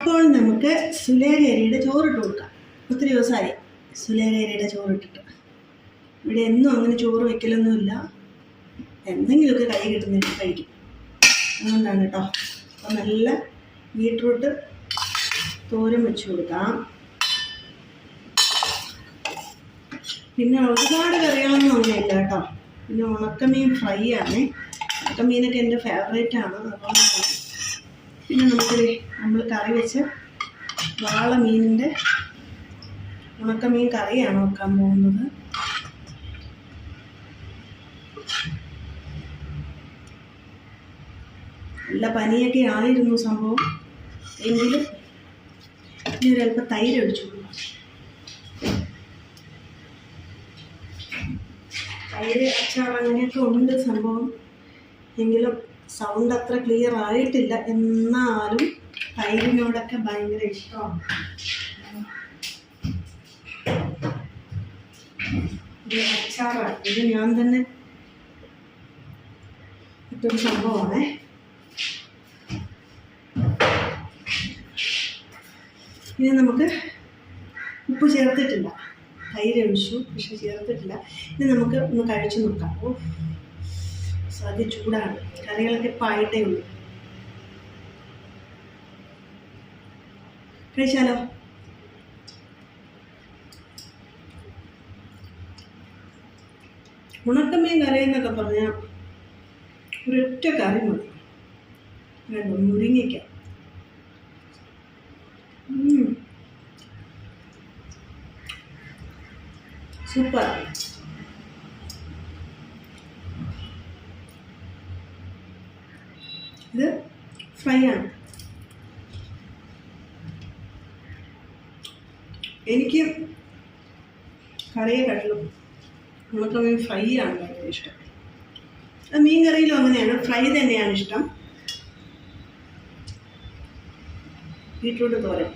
അപ്പോൾ നമുക്ക് സുലേഖ അരിയുടെ ചോറിട്ട് കൊടുക്കാം. ഒത്തിരി ദിവസമായി സുലേഖ അരിയുടെ ചോറിട്ടിട്ട്. ഇവിടെ എന്നും അങ്ങനെ ചോറ് വയ്ക്കലൊന്നുമില്ല, എന്തെങ്കിലുമൊക്കെ കൈ കിട്ടുന്നതിന് കഴിക്കും, അതുകൊണ്ടാണ് കേട്ടോ. അപ്പോൾ നല്ല ബീട്രൂട്ട് തോരൻ വെച്ച് കൊടുക്കാം. പിന്നെ ഒരുപാട് കറികളൊന്നും അങ്ങനെയില്ല കേട്ടോ. പിന്നെ ഉണക്കമീൻ ഫ്രൈ ആണ്. ഉണക്കമീനൊക്കെ എൻ്റെ ഫേവറേറ്റാണ്, അതുകൊണ്ടാണ്. പിന്നെ നമ്മൾ കറി വെച്ച് വാളമീനിൻ്റെ ഉണക്കമീൻ കറിയാണ് വെക്കാൻ പോകുന്നത്. നല്ല പനിയൊക്കെ ആയിരുന്നു സംഭവം, എങ്കിലും ഇനി ഒരല്പം തൈര് ഒഴിച്ചു കൊടുക്കാം. തൈര് അച്ചാർ അങ്ങനെയൊക്കെ ഉണ്ട് സംഭവം, എങ്കിലും സൗണ്ട് അത്ര ക്ലിയർ ആയിട്ടില്ല. എന്നാലും തൈരിനോടൊക്കെ ഭയങ്കര ഇഷ്ടമാണ്. ഇത് അച്ചാറാണ്, ഇത് ഞാൻ തന്നെ ഇട്ടൊരു സംഭവമാണേ. ഇനി നമുക്ക് ഉപ്പ് ചേർത്തിട്ടില്ല, തൈര് ഒഴിച്ചു പക്ഷെ ചേർത്തിട്ടില്ല. ഇനി നമുക്ക് ഒന്ന് കഴിച്ചു നോക്കാം. ഓ സദ്യ ചൂടാണ്, കറികളൊക്കെ ഇപ്പം ആയിട്ടേ ഉള്ളൂ. കഴിച്ചാലോ? ഉണക്കമീൻ കറി എന്നൊക്കെ പറഞ്ഞാൽ ഒരൊറ്റ കറി മതി, വേണ്ട മുരിങ്ങയ്ക്ക. സൂപ്പർ. ഇത് ഫ്രൈ ആണ്. എനിക്ക് കറിയെക്കാട്ടിലും ഉണക്കമീൻ ഫ്രൈ ആണ് ഭയങ്കര ഇഷ്ടം. മീൻ കറിയിലും അങ്ങനെയാണ്, ഫ്രൈ തന്നെയാണ് ഇഷ്ടം. ബീട്രൂട്ട് തോരൻ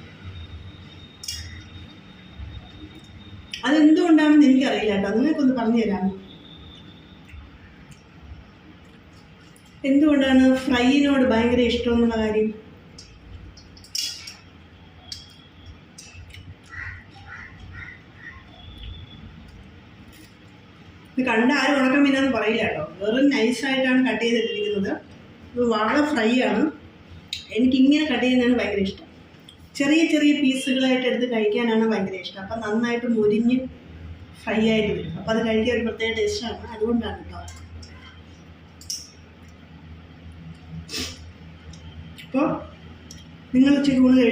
അതെന്തുകൊണ്ടാണെന്ന് എനിക്കറിയില്ല കേട്ടോ, നിങ്ങൾക്കൊന്ന് പറഞ്ഞു തരാമോ? എന്തുകൊണ്ടാണ് ഫ്രൈയിനോട് ഭയങ്കര ഇഷ്ടം എന്നുള്ള കാര്യം? ഇത് കണ്ട ആരും ഉണക്കമീനാന്ന് പറയില്ല കേട്ടോ, വെറും നൈസായിട്ടാണ് കട്ട് ചെയ്തിട്ടിരിക്കുന്നത്. ഇത് വാള ഫ്രൈ ആണ്. എനിക്കിങ്ങനെ കട്ട് ചെയ്യുന്നതാണ് ഭയങ്കര ഇഷ്ടം. ചെറിയ ചെറിയ പീസുകളായിട്ട് എടുത്ത് കഴിക്കാനാണ് ഭയങ്കര ഇഷ്ടം. അപ്പം നന്നായിട്ട് മുരിഞ്ഞ് ഫ്രൈ ആയിട്ട് വരും. അപ്പം അത് കഴിക്കാൻ ഒരു പ്രത്യേക ടേസ്റ്റാണ്, അതുകൊണ്ടാണ് കേട്ടോ. അപ്പോൾ നിങ്ങൾ ഉച്ചയ്ക്ക് ഊണ് കഴിച്ചു.